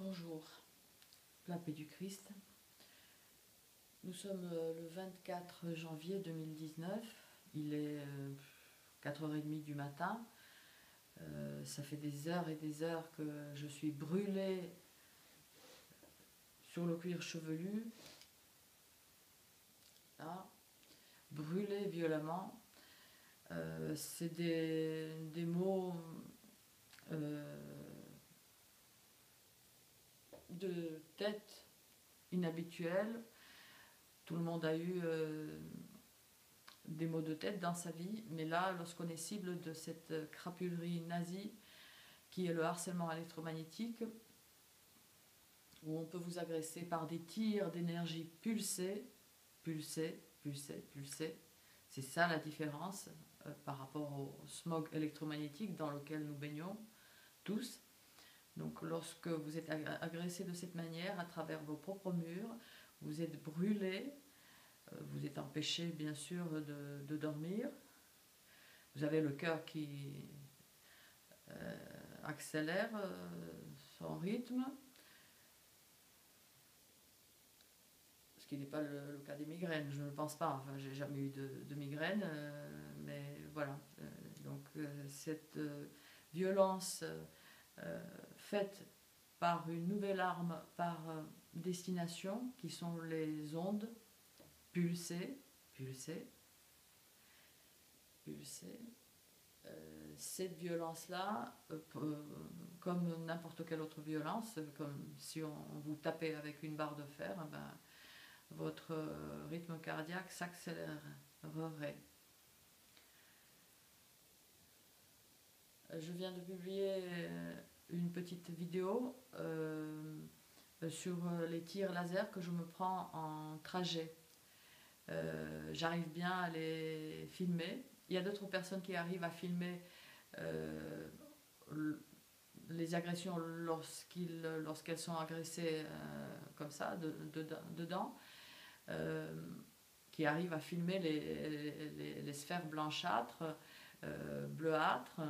Bonjour, la paix du Christ. Nous sommes le 24 janvier 2019, il est 4h30 du matin. Ça fait des heures et des heures que je suis brûlée sur le cuir chevelu, là, brûlée violemment. C'est des mots de tête inhabituels. Tout le monde a eu des maux de tête dans sa vie, mais là, lorsqu'on est cible de cette crapulerie nazie qui est le harcèlement électromagnétique, où on peut vous agresser par des tirs d'énergie pulsée, c'est ça la différence par rapport au smog électromagnétique dans lequel nous baignons tous. Donc lorsque vous êtes agressé de cette manière à travers vos propres murs, vous êtes brûlé, vous êtes empêché bien sûr de dormir, vous avez le cœur qui accélère son rythme, ce qui n'est pas le cas des migraines, je ne pense pas, enfin j'ai jamais eu de migraine, mais voilà, donc cette violence faite par une nouvelle arme, par destination, qui sont les ondes pulsées. Cette violence-là, comme n'importe quelle autre violence, comme si on vous tapait avec une barre de fer, ben, votre rythme cardiaque s'accélérerait. Je viens de publier une petite vidéo sur les tirs laser que je me prends en trajet. J'arrive bien à les filmer. Il y a d'autres personnes qui arrivent à filmer les agressions lorsqu'elles sont agressées comme ça, dedans, qui arrivent à filmer les sphères blanchâtres, bleuâtres,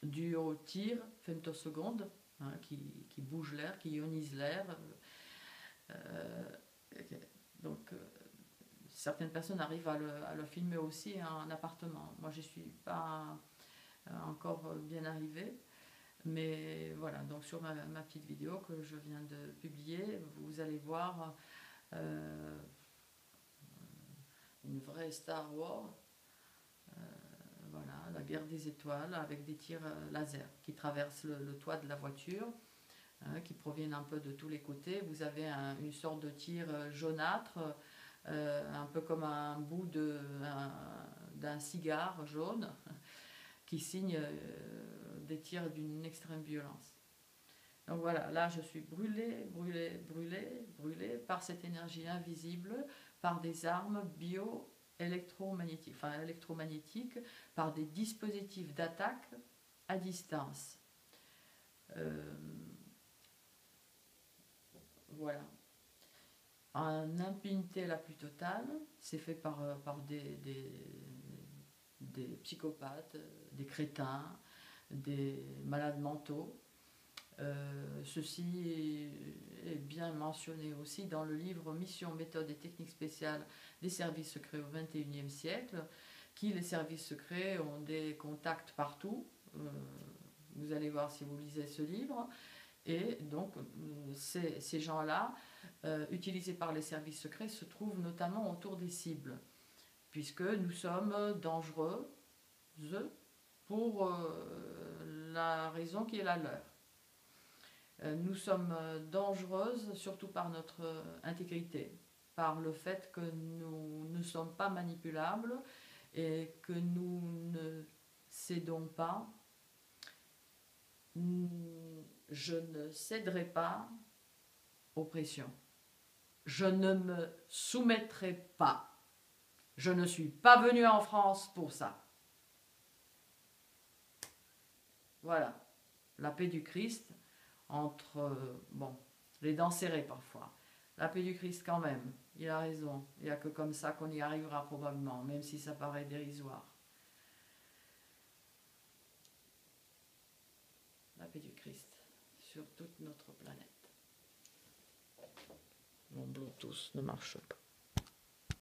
dues au tir femtoseconde, hein, qui bouge l'air, qui ionise l'air. Donc certaines personnes arrivent à le filmer aussi en appartement. Moi, je ne suis pas encore bien arrivée. Mais voilà, donc sur ma petite vidéo que je viens de publier, vous allez voir une vraie Star Wars, voilà, la guerre des étoiles avec des tirs laser qui traversent le toit de la voiture, qui proviennent un peu de tous les côtés. Vous avez une sorte de tir jaunâtre, un peu comme un bout d'un cigare jaune, qui signe des tirs d'une extrême violence. Donc voilà, là je suis brûlée par cette énergie invisible, par des armes bio-électromagnétiques, enfin électromagnétiques, par des dispositifs d'attaque à distance. Voilà. En impunité la plus totale, c'est fait par des psychopathes, des crétins, des malades mentaux. Ceci est bien mentionné aussi dans le livre Mission, méthodes et techniques spéciales des services secrets au XXIe siècle, qui les services secrets ont des contacts partout. Vous allez voir si vous lisez ce livre. Et donc ces gens-là, utilisés par les services secrets, se trouvent notamment autour des cibles, puisque nous sommes dangereux pour la raison qui est la leur. Nous sommes dangereuses surtout par notre intégrité, par le fait que nous ne sommes pas manipulables et que nous ne cédons pas. Je ne céderai pas aux pressions. Je ne me soumettrai pas. Je ne suis pas venue en France pour ça. Voilà, la paix du Christ, entre, les dents serrées parfois. La paix du Christ quand même, il a raison. Il n'y a que comme ça qu'on y arrivera probablement, même si ça paraît dérisoire. La paix du Christ sur toute notre planète. tous ne marche pas.